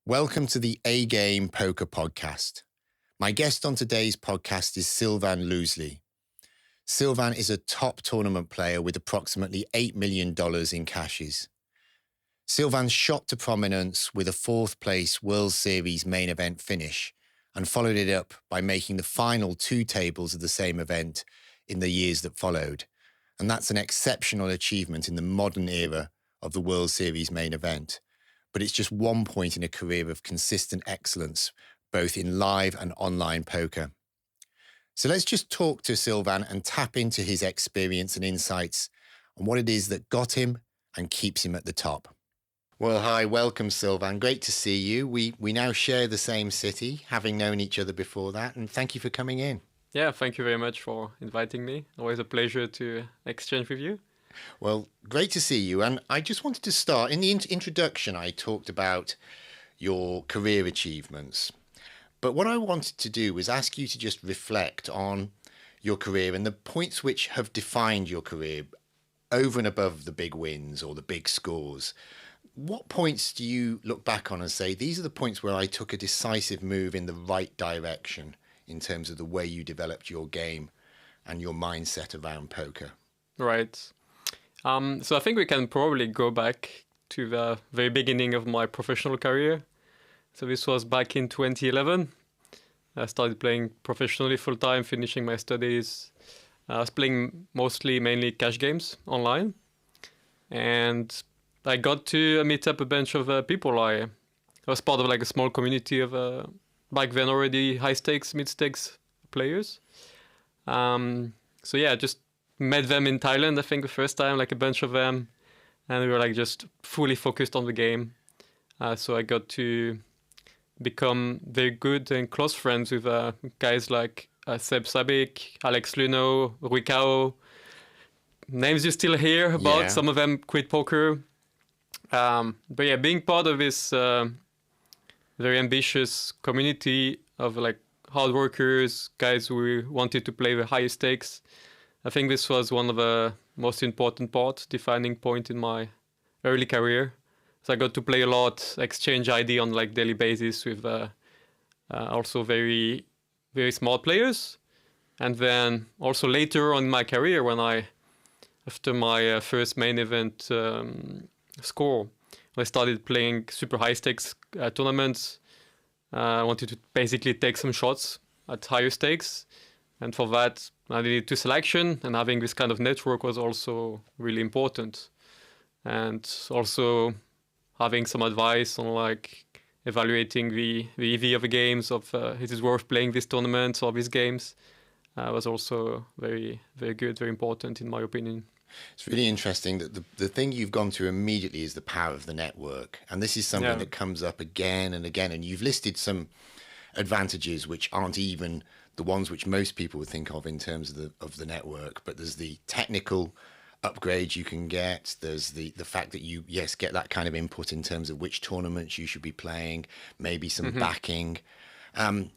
Welcome to the A Game Poker Podcast. My guest on today's podcast is Sylvain Loosli. Sylvain is a top tournament player with approximately $8 million in cashes. Sylvain shot to prominence with a fourth place World Series main event finish and followed it up by making the final two tables of the same event in the years that followed. And that's an exceptional achievement in the modern era of the World Series main event. But it's just one point in a career of consistent excellence, both in live and online poker. So let's just talk to Sylvain and tap into his experience and insights on what it is that got him and keeps him at the top. Well, hi, welcome, Sylvain. Great to see you. We now share the same city, having known each other before that, and thank you for coming in. Yeah, thank you very much for inviting me. Always a pleasure to exchange with you. Well, great to see you. And I just wanted to start, in the introduction, I talked about your career achievements. But what I wanted to do was ask you to just reflect on your career and the points which have defined your career over and above the big wins or the big scores. What points do you look back on and say, these are the points where I took a decisive move in the right direction in terms of the way you developed your game and your mindset around poker? Right. So I think we can probably go back to the very beginning of my professional career. So this was back in 2011. I started playing professionally full-time, finishing my studies. I was playing mainly cash games online. And I got to meet up a bunch of people. I was part of like a small community of back then already high-stakes, mid-stakes players. So yeah, just met them in Thailand, I think, the first time, like a bunch of them. And we were like just fully focused on the game. So I got to become very good and close friends with guys like Seb Sabik, Alex Luno, Rui Cao. Names you still hear about. Yeah. Some of them quit poker. But yeah, being part of this very ambitious community of like hard workers, guys who wanted to play the highest stakes, I think this was one of the most important parts, defining point in my early career. So I got to play a lot, exchange ID on like daily basis with also very, very smart players. And then also later on in my career, after my first main event score, I started playing super high stakes tournaments. I wanted to basically take some shots at higher stakes. And for that, I needed to selection, and having this kind of network was also really important. And also having some advice on like evaluating the EV of the games, of is it worth playing these tournaments or these games, was also very, very good, very important in my opinion. It's really interesting that the thing you've gone through immediately is the power of the network. And this is something that comes up again and again. And you've listed some advantages which aren't even the ones which most people would think of in terms of the network. But there's the technical upgrades you can get. There's the fact that you, get that kind of input in terms of which tournaments you should be playing, maybe some backing.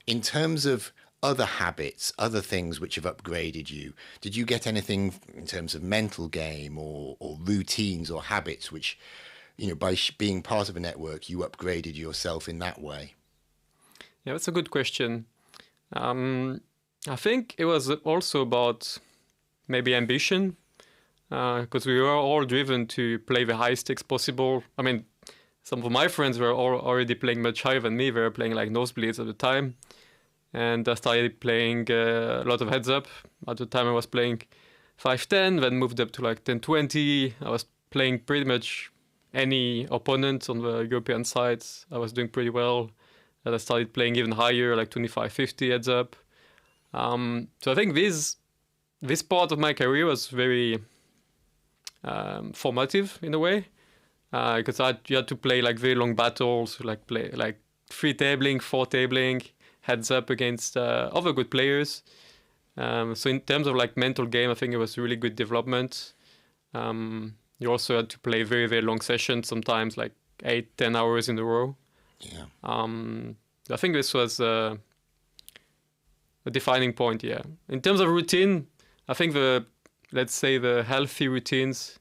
In terms of other habits, other things which have upgraded you, did you get anything in terms of mental game or routines or habits which, by being part of a network, you upgraded yourself in that way? Yeah, that's a good question. I think it was also about maybe ambition, because we were all driven to play the highest stakes possible. I mean, some of my friends were already playing much higher than me. They were playing like nosebleeds at the time. And I started playing a lot of heads up. At the time I was playing 5-10, then moved up to like 10-20. I was playing pretty much any opponent on the European sides. I was doing pretty well. And I started playing even higher, like 25-50 heads up. So I think this part of my career was very formative in a way, because you had to play like very long battles, like play like 3-tabling, 4-tabling, heads up against other good players. So in terms of like mental game, I think it was really good development. You also had to play very, very long sessions, sometimes like 8-10 hours in a row. Yeah. I think this was a defining point, yeah. In terms of routine, I think the healthy routines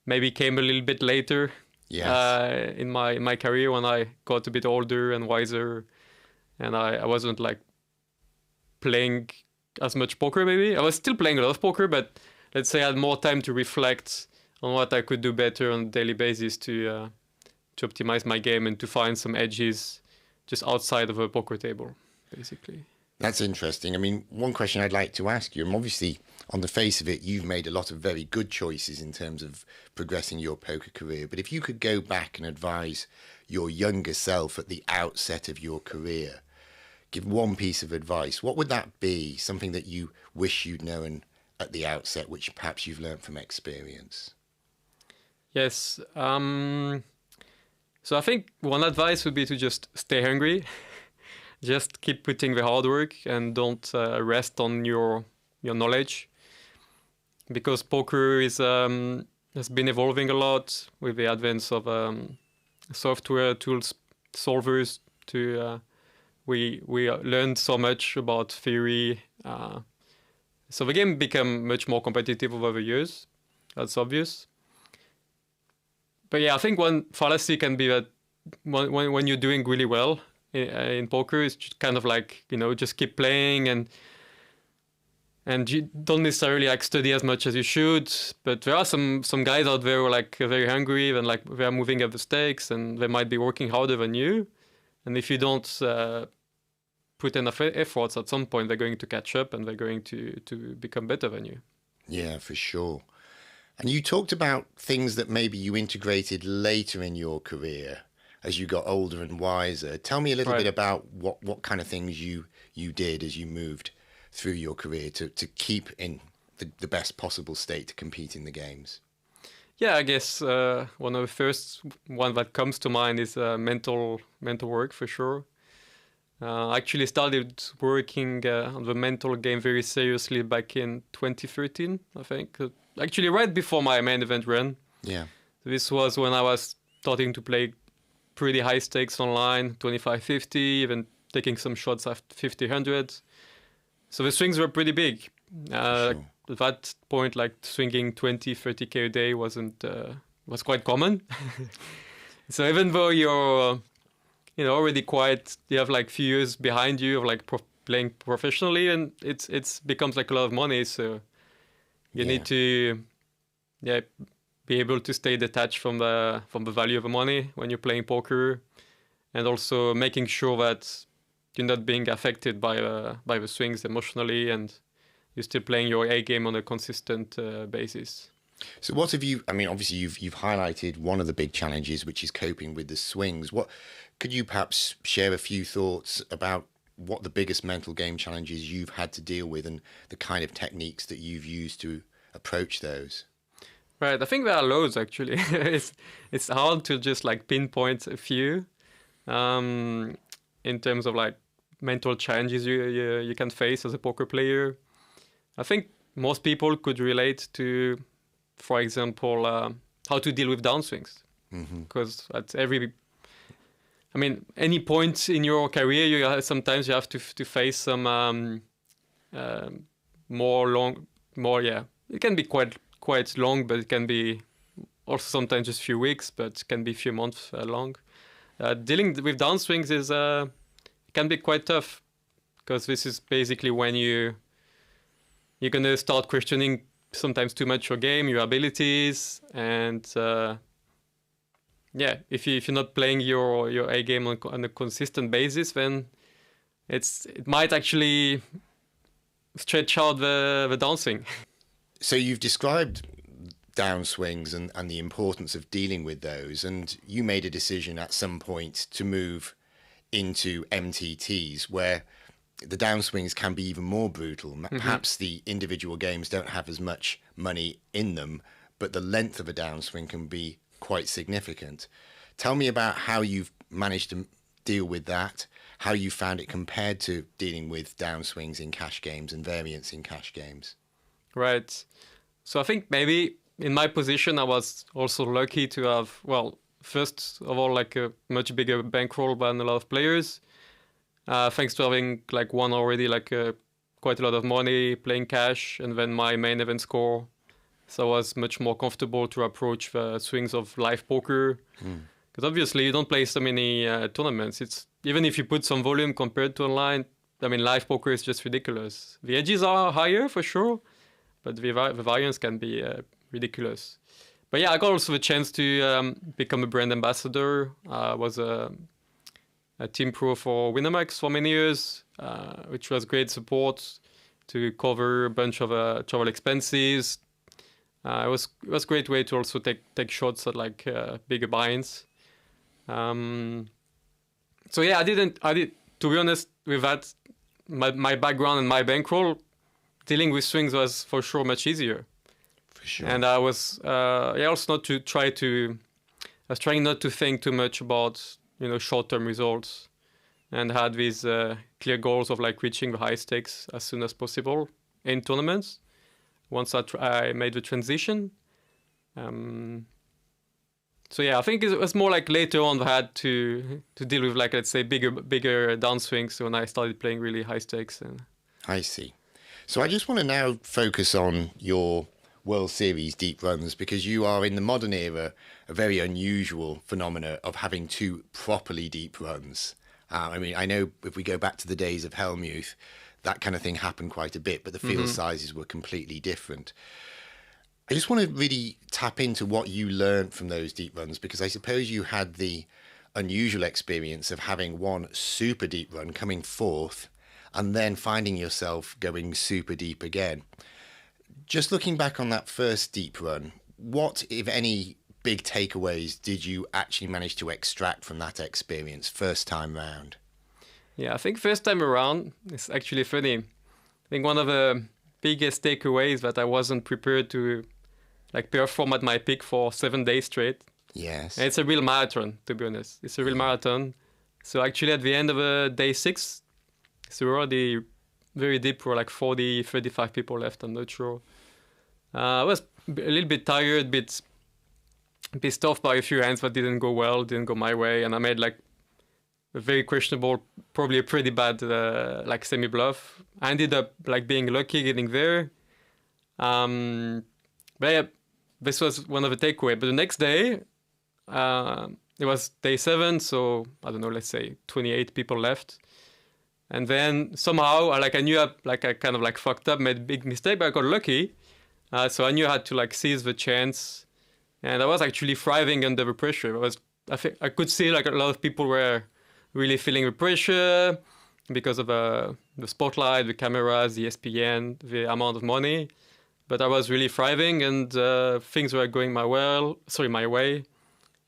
maybe came a little bit later. Yes. in my career when I got a bit older and wiser, and I wasn't like playing as much poker. Maybe I was still playing a lot of poker, but let's say I had more time to reflect on what I could do better on a daily basis to optimize my game and to find some edges just outside of a poker table, basically. That's interesting. I mean, one question I'd like to ask you, and obviously, on the face of it, you've made a lot of very good choices in terms of progressing your poker career. But if you could go back and advise your younger self at the outset of your career, give one piece of advice, what would that be? Something that you wish you'd known at the outset, which perhaps you've learned from experience? Yes. So I think one advice would be to just stay hungry. Just keep putting the hard work and don't rest on your knowledge, because poker has been evolving a lot with the advance of software tools, solvers. We learned so much about theory, so the game became much more competitive over the years. That's obvious. But yeah, I think one fallacy can be that when you're doing really well in poker, it's just kind of like, just keep playing and you don't necessarily like study as much as you should. But there are some guys out there who are like very hungry and like they're moving up the stakes and they might be working harder than you. And if you don't put enough efforts, at some point they're going to catch up and they're going to become better than you. Yeah, for sure. And you talked about things that maybe you integrated later in your career as you got older and wiser. Tell me a little bit about what kind of things you did as you moved through your career to keep in the best possible state to compete in the games. Yeah, I guess one of the first one that comes to mind is mental work, for sure. I actually started working on the mental game very seriously back in 2013, I think. Actually, right before my main event run. Yeah. This was when I was starting to play pretty high stakes online, 25-50, even taking some shots at 50-100. So the swings were pretty big. Sure. At that point, like swinging 20-30K a day was quite common. So even though you're already you have like few years behind you of like playing professionally, and it's becomes like a lot of money. So you need to be able to stay detached from the value of the money when you're playing poker, and also making sure that you're not being affected by the swings emotionally, and you're still playing your A game on a consistent basis. So what have you? I mean, obviously you've highlighted one of the big challenges, which is coping with the swings. What could you perhaps share a few thoughts about what the biggest mental game challenges you've had to deal with, and the kind of techniques that you've used to approach those? Right, I think there are loads actually. It's hard to just like pinpoint a few in terms of like mental challenges you can face as a poker player. I think most people could relate to, for example, how to deal with downswings, because at any point in your career, sometimes you have to face some it can be quite long, but it can be also sometimes just a few weeks, but it can be a few months long. Dealing with downswings can be quite tough, because this is basically when you're going to start questioning sometimes too much your game, your abilities, and if you're not playing your A game on a consistent basis, then it might actually stretch out the downswing. So you've described downswings and the importance of dealing with those, and you made a decision at some point to move into MTTs, where the downswings can be even more brutal. Perhaps the individual games don't have as much money in them, but the length of a downswing can be quite significant. Tell me about how you've managed to deal with that, how you found it compared to dealing with downswings in cash games and variance in cash games. Right. So I think maybe in my position, I was also lucky to have, first of all, like a much bigger bankroll than a lot of players. Thanks to having like won already like quite a lot of money playing cash, and then my main event score So I was much more comfortable to approach the swings of live poker. Because obviously you don't play so many tournaments. It's even if you put some volume compared to online, I mean, live poker is just ridiculous. The edges are higher for sure, but the variance can be ridiculous. But yeah, I got also the chance to become a brand ambassador. I was a team pro for Winamax for many years, which was great support to cover a bunch of travel expenses. It was a great way to also take shots at like bigger buy-ins. So yeah, I did to be honest with that. My background and my bankroll, dealing with swings was for sure much easier. For sure. And I was also not to try to. I was trying not to think too much about short-term results, and had these clear goals of like reaching the high stakes as soon as possible in tournaments. Once I made the transition. So yeah, I think it was more like later on I had to deal with like, let's say, bigger downswings when I started playing really high stakes. I see. So I just want to now focus on your World Series deep runs, because you are in the modern era a very unusual phenomena of having two properly deep runs. I mean, I know if we go back to the days of Helmuth, that kind of thing happened quite a bit, but the field sizes were completely different. I just want to really tap into what you learned from those deep runs, because I suppose you had the unusual experience of having one super deep run coming fourth and then finding yourself going super deep again. Just looking back on that first deep run, what, if any, big takeaways did you actually manage to extract from that experience first time round? Yeah, I think first time around, it's actually funny. I think one of the biggest takeaways that I wasn't prepared to like perform at my peak for 7 days straight. Yes. And it's a real marathon, to be honest. It's a real marathon. So actually at the end of day 6, so we're already very deep. We're like 40, 35 people left, I'm not sure. I was a little bit tired, a bit pissed off by a few hands that didn't go well, didn't go my way. And I made like a very questionable, probably a pretty bad like semi-bluff. I ended up like being lucky getting there. But yeah, this was one of the takeaways. But the next day, it was day 7, so I don't know, let's say 28 people left. And then somehow, I knew I kind of like fucked up, made a big mistake, but I got lucky. So I knew I had to like seize the chance. And I was actually thriving under the pressure. I could see like a lot of people were really feeling the pressure because of the spotlight, the cameras, the ESPN, the amount of money. But I was really thriving, and things were going my way.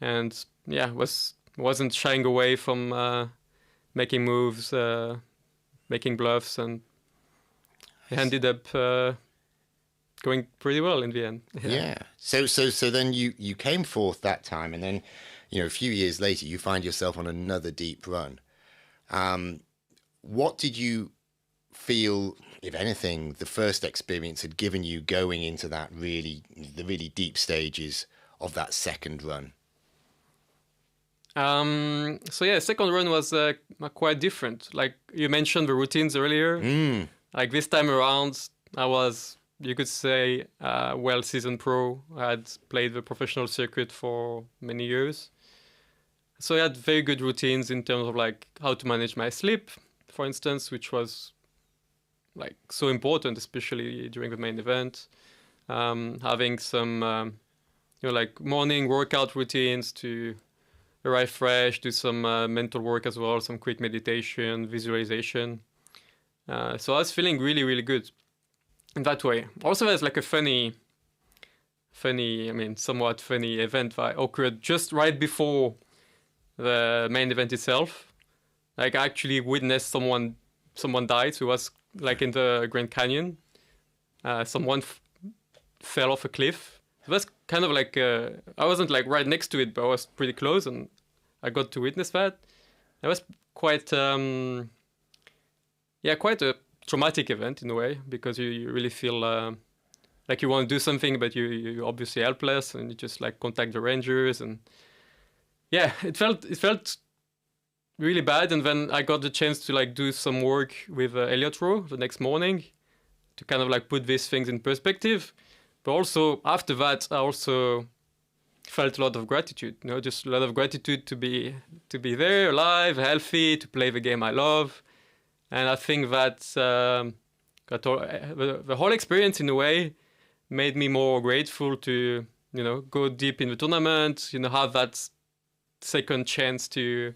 And yeah, wasn't shying away from making moves, making bluffs, and it ended up going pretty well in the end. Yeah. So then you came fourth that time, and then a few years later you find yourself on another deep run. What did you feel, if anything, the first experience had given you going into the really deep stages of that second run? So yeah, second run was quite different. Like you mentioned the routines earlier. Like this time around, I was, you could say, well-seasoned pro. I had played the professional circuit for many years. So I had very good routines in terms of like how to manage my sleep, for instance, which was like so important, especially during the main event. Having some, like morning workout routines to arrive fresh, do some mental work as well, some quick meditation, visualization. So I was feeling really, really good in that way. Also, there's like a somewhat funny event that occurred just right before the main event itself. Like I actually witnessed someone died who was like in the Grand Canyon. Someone fell off a cliff. It was kind of like, I wasn't like right next to it, but I was pretty close and I got to witness that. It was quite, quite a traumatic event in a way, because you really feel like you want to do something, but you're obviously helpless, and you just like contact the rangers, and yeah, it felt really bad. And then I got the chance to like do some work with Elliot Rowe the next morning to kind of like put these things in perspective. But also after that, I also felt a lot of gratitude. Just a lot of gratitude to be there, alive, healthy, to play the game I love. And I think that the whole experience, in a way, made me more grateful to go deep in the tournament. Have that second chance to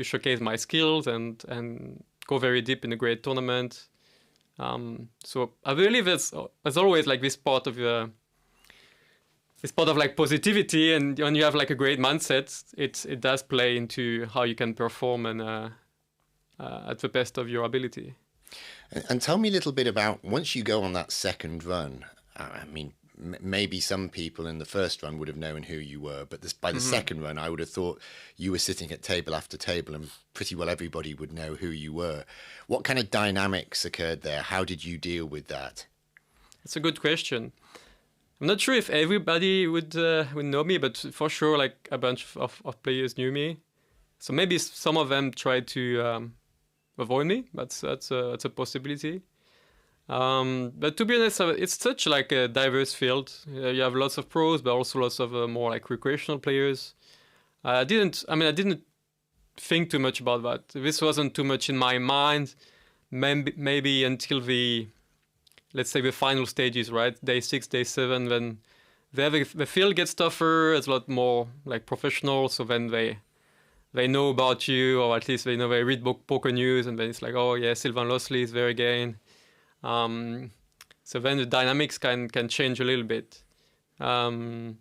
showcase my skills and go very deep in a great tournament. So I believe there's always like this part of like positivity, and when you have like a great mindset, it does play into how you can perform and at the best of your ability. And tell me a little bit about, once you go on that second run, I mean, maybe some people in the first run would have known who you were, but by the second run, I would have thought you were sitting at table after table and pretty well everybody would know who you were. What kind of dynamics occurred there? How did you deal with that? It's a good question. I'm not sure if everybody would know me, but for sure, like a bunch of players knew me. So maybe some of them tried to avoid me. That's a possibility. But to be honest, it's such like a diverse field. You have lots of pros, but also lots of more like recreational players. I didn't think too much about that. This wasn't too much in my mind. Maybe until let's say the final stages, right? Day 6, day 7, then the field gets tougher. It's a lot more like professional. So then they know about you, or at least they read poker news, and then it's like, oh yeah, Sylvain Loosli is there again. So then the dynamics can change a little bit. But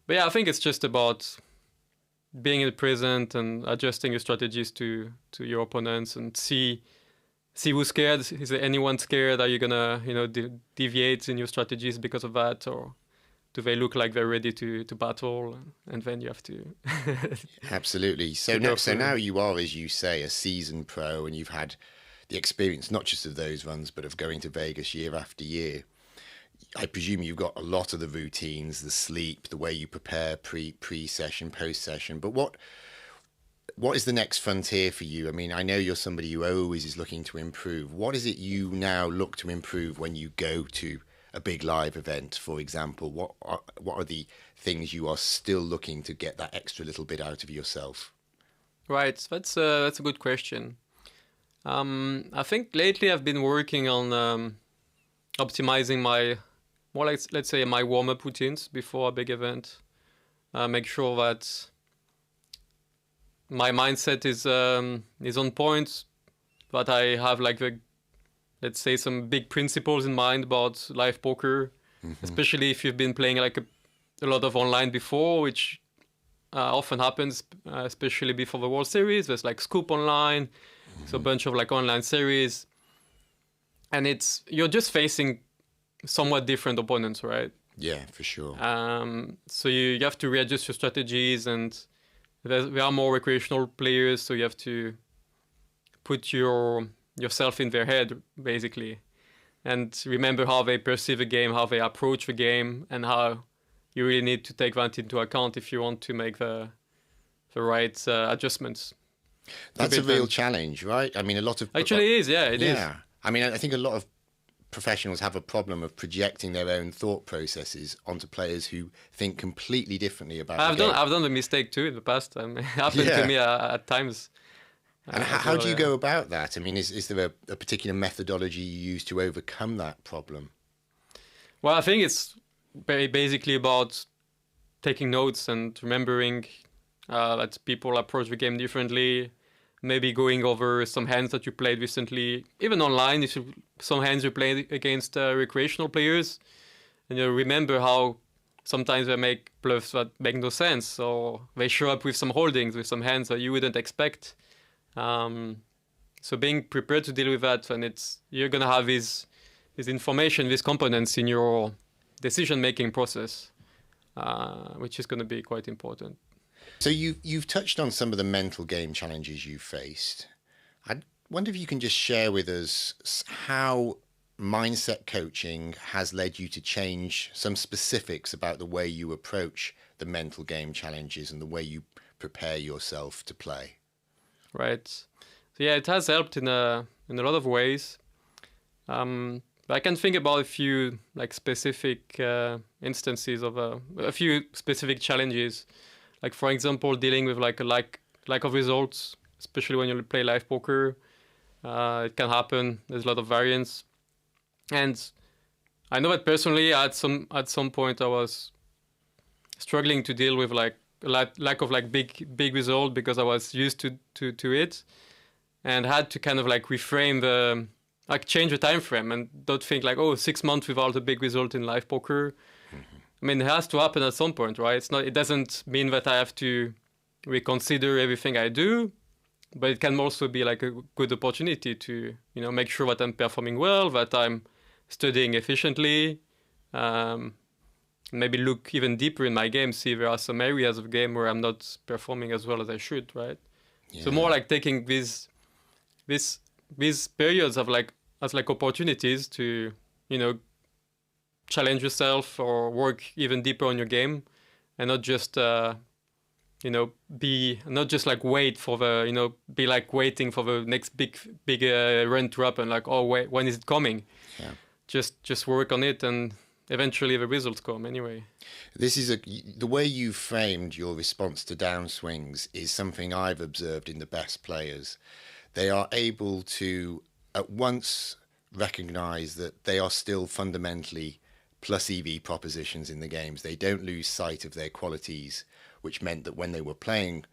yeah, I think it's just about being in the present and adjusting your strategies to your opponents, and see who's scared. Is there anyone scared? Are you gonna deviate in your strategies because of that, or do they look like they're ready to battle? And then you have to Absolutely. So now you are, as you say, a seasoned pro, and you've had the experience not just of those runs, but of going to Vegas year after year. I presume you've got a lot of the routines, the sleep, the way you prepare pre-session, post-session. But what is the next frontier for you? I mean, I know you're somebody who always is looking to improve. What is it you now look to improve when you go to a big live event, for example? What are the things you are still looking to get that extra little bit out of yourself? Right, that's a good question. I think lately I've been working on optimizing let's say my warm-up routines before a big event. Make sure that my mindset is on point, that I have like let's say some big principles in mind about live poker, especially if you've been playing like a lot of online before, which often happens, especially before the World Series. There's like Scoop Online, so a bunch of like online series, and you're just facing somewhat different opponents, right? Yeah, for sure. So you have to readjust your strategies, and there are more recreational players, so you have to put yourself in their head, basically, and remember how they perceive the game, how they approach the game, and how you really need to take that into account if you want to make the right adjustments. That's a real challenge, right? I mean, a lot of... Actually, it is. Yeah. I mean, I think a lot of professionals have a problem of projecting their own thought processes onto players who think completely differently about the game. I've done the mistake too in the past. It happened to me at times. And how do you go about that? I mean, is there a particular methodology you use to overcome that problem? Well, I think it's basically about taking notes and remembering that people approach the game differently. Maybe going over some hands that you played recently, even online. Some hands you played against recreational players, and you remember how sometimes they make bluffs that make no sense, or they show up with some holdings, with some hands that you wouldn't expect. So being prepared to deal with that, and you're gonna have this information, these components in your decision-making process, which is gonna be quite important. So you've touched on some of the mental game challenges you've faced. I wonder if you can just share with us how mindset coaching has led you to change some specifics about the way you approach the mental game challenges and the way you prepare yourself to play. Right. So yeah, it has helped in a lot of ways. But I can think about a few like specific instances of a few specific challenges. Like for example, dealing with like a lack of results, especially when you play live poker. It can happen. There's a lot of variance, and I know that personally, at some point, I was struggling to deal with like lack of like big result because I was used to it, and had to kind of like reframe the like change the time frame and don't think like, oh, 6 months without a big result in live poker. I mean, it has to happen at some point, right? It doesn't mean that I have to reconsider everything I do, but it can also be like a good opportunity to, make sure that I'm performing well, that I'm studying efficiently, maybe look even deeper in my game, see if there are some areas of game where I'm not performing as well as I should, right? Yeah. So more like taking these periods of like as like opportunities to, challenge yourself or work even deeper on your game, and not just be not just like wait for the be like waiting for the next big run to happen, like, oh wait, when is it coming? Yeah. Just work on it, and eventually the results come anyway. This is the way you framed your response to downswings is something I've observed in the best players. They are able to at once recognize that they are still fundamentally plus EV propositions in the games. They don't lose sight of their qualities, which meant that when they were playing,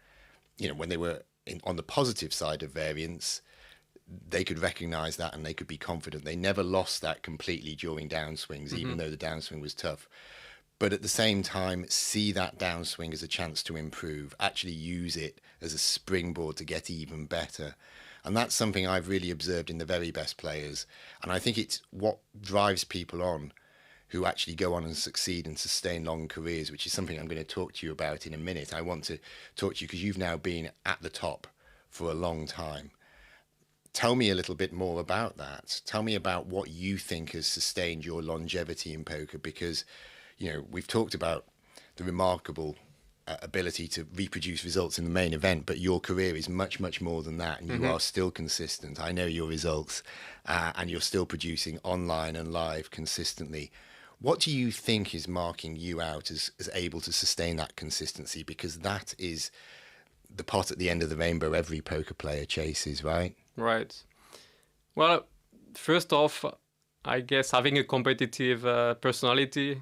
when they were on the positive side of variance, they could recognize that and they could be confident. They never lost that completely during downswings, even though the downswing was tough. But at the same time, see that downswing as a chance to improve, actually use it as a springboard to get even better. And that's something I've really observed in the very best players. And I think it's what drives people on who actually go on and succeed and sustain long careers, which is something I'm going to talk to you about in a minute. I want to talk to you because you've now been at the top for a long time. Tell me a little bit more about that. Tell me about what you think has sustained your longevity in poker, because, we've talked about the remarkable ability to reproduce results in the main event, but your career is much, much more than that, and you are still consistent. I know your results, and you're still producing online and live consistently. What do you think is marking you out as able to sustain that consistency? Because that is the pot at the end of the rainbow every poker player chases, right? Right. Well, first off, I guess having a competitive personality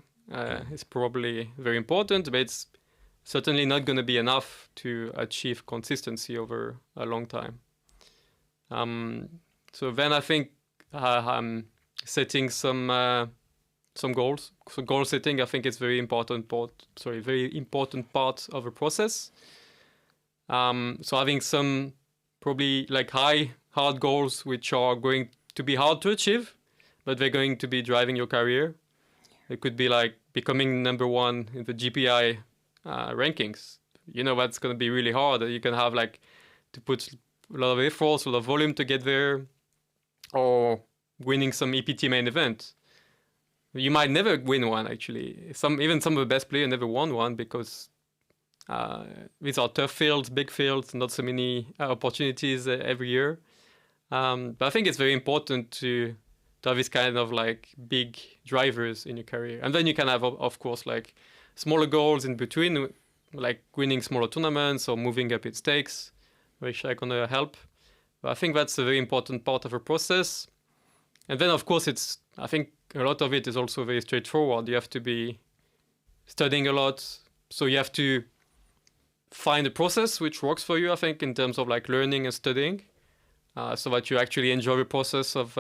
is probably very important, but it's certainly not going to be enough to achieve consistency over a long time. So then I think I'm setting some goals. So goal setting, I think it's very important part of the process. So having some probably like hard goals, which are going to be hard to achieve, but they're going to be driving your career. It could be like becoming number one in the GPI rankings. That's going to be really hard. You can have like to put a lot of effort, a lot of volume to get there, or winning some EPT main event. You might never win one, actually. Even some of the best players never won one because these are tough fields, big fields, not so many opportunities every year. But I think it's very important to have this kind of like big drivers in your career. And then you can have, of course, like smaller goals in between, like winning smaller tournaments or moving up in stakes, which are going to help. But I think that's a very important part of the process. And then, of course, I think a lot of it is also very straightforward. You have to be studying a lot. So you have to find a process which works for you, I think, in terms of like learning and studying, so that you actually enjoy the process of,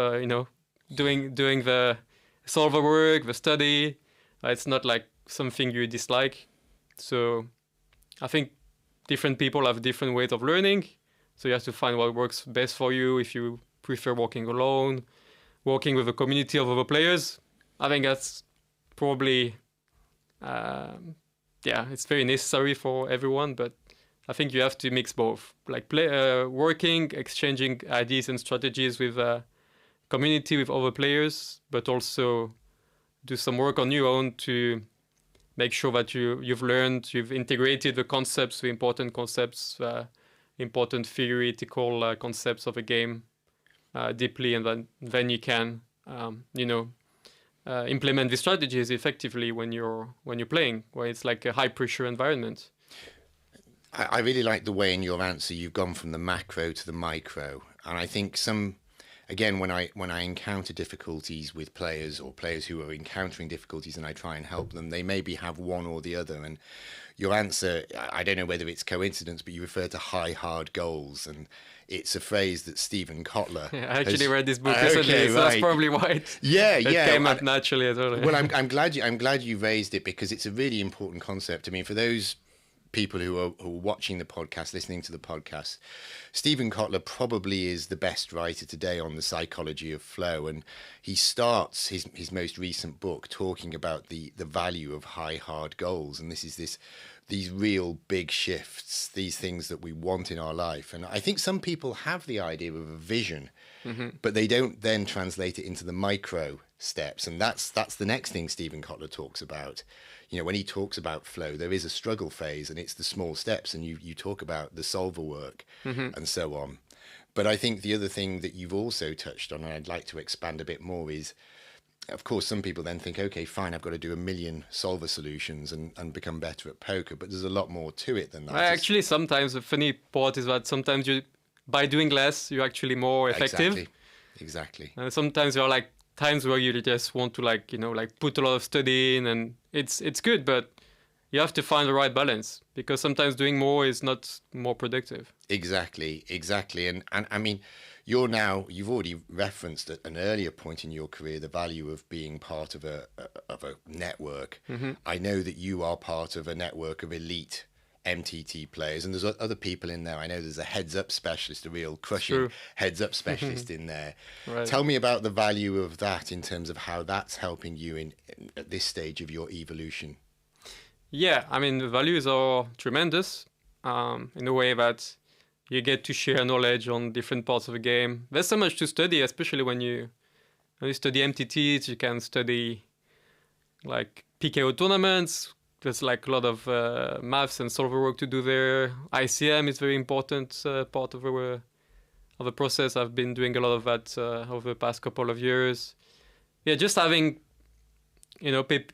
doing the solver work, the study. It's not like something you dislike. So I think different people have different ways of learning. So you have to find what works best for you. If you prefer working alone, working with a community of other players, I think that's probably, it's very necessary for everyone. But I think you have to mix both, like working, exchanging ideas and strategies with a community, with other players, but also do some work on your own to make sure that you've integrated the concepts, the important concepts, important theoretical concepts of a game deeply, and then you can implement the strategies effectively when you're playing, where it's like a high pressure environment. I really like the way in your answer you've gone from the macro to the micro, and I think again, when I encounter difficulties with players or players who are encountering difficulties and I try and help them, they maybe have one or the other. And your answer, I don't know whether it's coincidence, but you refer to high, hard goals. And it's a phrase that Stephen Kotler Yeah, I actually read this book recently, so that's probably why it came up naturally as well. Well, I'm glad you raised it, because it's a really important concept. I mean, for those people who are watching the podcast, listening to the podcast, Stephen Kotler probably is the best writer today on the psychology of flow, and he starts his most recent book talking about the value of high, hard goals, and these real big shifts, these things that we want in our life. And I think some people have the idea of a vision, but they don't then translate it into the micro steps, and that's the next thing Stephen Kotler talks about. When he talks about flow, there is a struggle phase, and it's the small steps, and you talk about the solver work and so on. But I think the other thing that you've also touched on, and I'd like to expand a bit more, is, of course, some people then think, okay, fine, I've got to do 1 million solver solutions and become better at poker, but there's a lot more to it than that. Actually, sometimes the funny part is that sometimes by doing less, you're actually more effective. Exactly. And sometimes there are like times where you just want to put a lot of study in, and it's good, but you have to find the right balance, because sometimes doing more is not more productive. Exactly. And I mean, you've already referenced at an earlier point in your career the value of being part of a network. I know that you are part of a network of elite MTT players, and there's other people in there. I know there's a heads-up specialist, a real crushing heads-up specialist in there. Right. Tell me about the value of that in terms of how that's helping you at this stage of your evolution. Yeah, I mean, the values are tremendous in a way that you get to share knowledge on different parts of the game. There's so much to study, especially when you study MTTs. You can study like PKO tournaments. There's like a lot of maths and solver work to do there. ICM is very important part of the process. I've been doing a lot of that over the past couple of years. Yeah, just having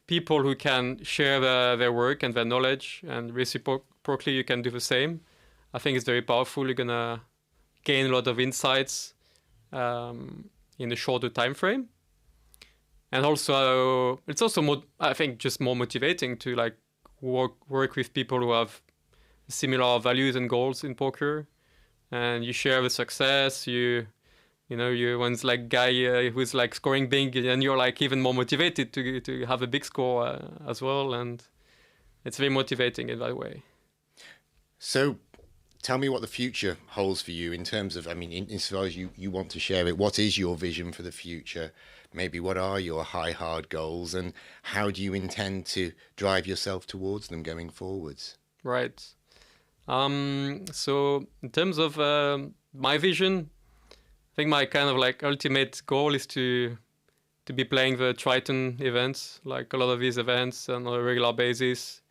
people who can share their work and their knowledge, and reciprocally you can do the same. I think it's very powerful. You're gonna gain a lot of insights in a shorter time frame, and also it's also I think just more motivating to like work with people who have similar values and goals in poker, and you share the success. You're one's like guy who's like scoring big, and you're like even more motivated to have a big score as well, and it's very motivating in that way. So tell me what the future holds for you in terms of, I mean, as far as you want to share it, what is your vision for the future? Maybe what are your high, hard goals, and how do you intend to drive yourself towards them going forwards? Right. So in terms of my vision, I think my kind of like ultimate goal is to be playing the Triton events, like a lot of these events on a regular basis.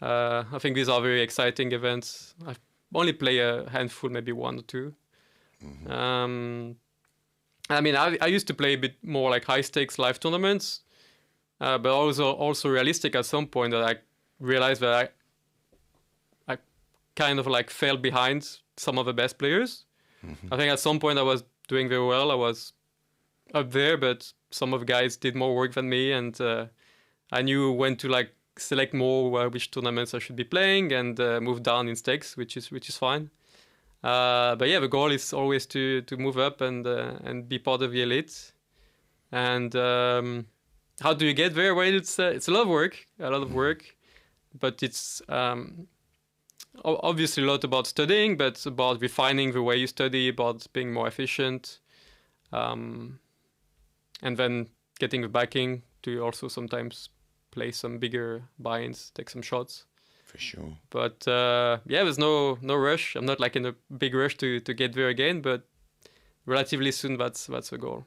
I think these are very exciting events. I only play a handful, maybe one or two. I mean, I used to play a bit more like high stakes live tournaments, but also realistic at some point that I realized that I kind of like fell behind some of the best players. I think at some point I was doing very well. I was up there, but some of the guys did more work than me, and I knew when to like select more which tournaments I should be playing, and move down in stakes, which is fine. But yeah, the goal is always to move up and be part of the elite. And how do you get there? Well, it's a lot of work, but it's obviously a lot about studying, but it's about refining the way you study, about being more efficient, and then getting the backing to also sometimes play some bigger buy-ins, take some shots. For sure. But yeah, there's no rush. I'm not like in a big rush to get there again, but relatively soon that's the goal.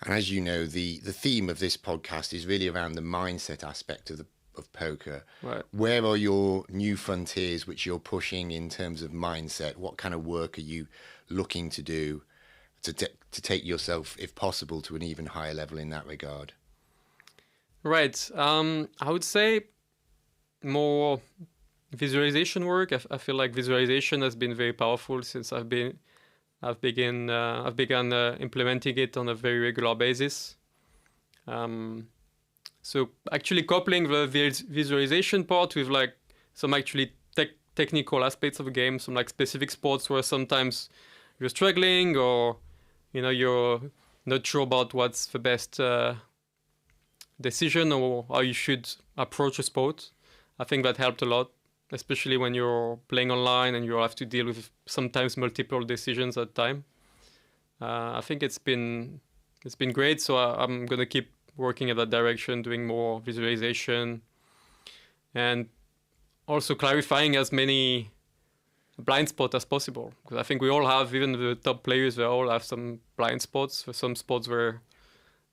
And as you know, the theme of this podcast is really around the mindset aspect of poker. Right. Where are your new frontiers which you're pushing in terms of mindset? What kind of work are you looking to do to take yourself, if possible, to an even higher level in that regard? Right. I would say more visualization work. I feel like visualization has been very powerful since I've begun implementing it on a very regular basis. So actually coupling the visualization part with like some actually technical aspects of the game, some like specific sports where sometimes you're struggling or you're not sure about what's the best decision or how you should approach a sport. I think that helped a lot, especially when you're playing online and you have to deal with sometimes multiple decisions at a time. I think it's been great, so I'm gonna keep working in that direction, doing more visualization, and also clarifying as many blind spots as possible. Because I think we all have, even the top players, they all have some blind spots. For some sports where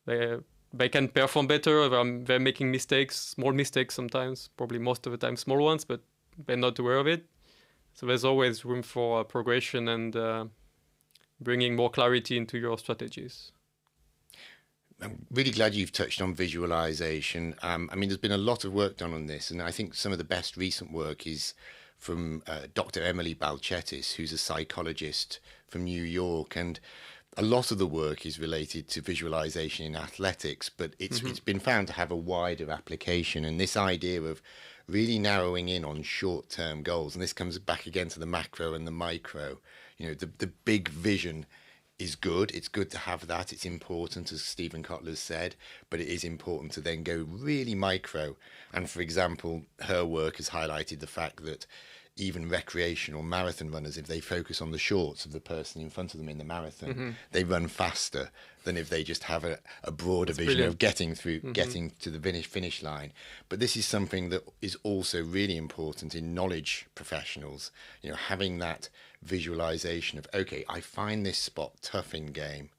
they can perform better, they're making mistakes, small mistakes sometimes, probably most of the time small ones, but they're not aware of it. So there's always room for progression and bringing more clarity into your strategies. I'm really glad you've touched on visualization. I mean, there's been a lot of work done on this, and I think some of the best recent work is from Dr. Emily Balcetis, who's a psychologist from New York, and a lot of the work is related to visualization in athletics, but it's been found to have a wider application, and this idea of really narrowing in on short-term goals, and this comes back again to the macro and the micro. The big vision is good. It's good to have that. It's important, as Stephen Kotler's said, but it is important to then go really micro. And for example, her work has highlighted the fact that even recreational marathon runners, if they focus on the shorts of the person in front of them in the marathon, they run faster than if they just have a broader vision of getting to the finish line. But this is something that is also really important in knowledge professionals, having that visualization of, okay, I find this spot tough in game.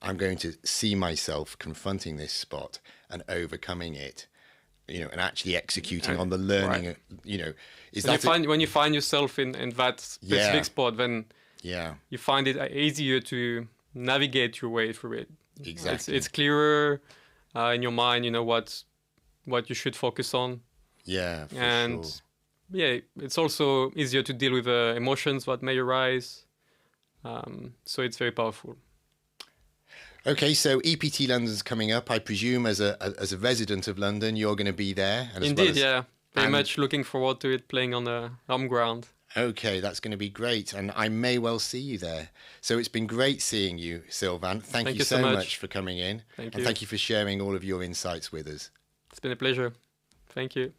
I'm going to see myself confronting this spot and overcoming it, and actually executing on the learning. Right. When you find yourself in that specific spot, then you find it easier to navigate your way through it. Exactly. It's clearer in your mind. What you should focus on. Yeah, for and sure. Yeah, it's also easier to deal with emotions that may arise. So it's very powerful. Okay, so EPT London's coming up. I presume as a resident of London, you're going to be there. And Indeed, yeah. Very much looking forward to it, playing on the home ground. Okay, that's going to be great. And I may well see you there. So it's been great seeing you, Sylvain. Thank you so much for coming in. Thank you. And thank you for sharing all of your insights with us. It's been a pleasure. Thank you.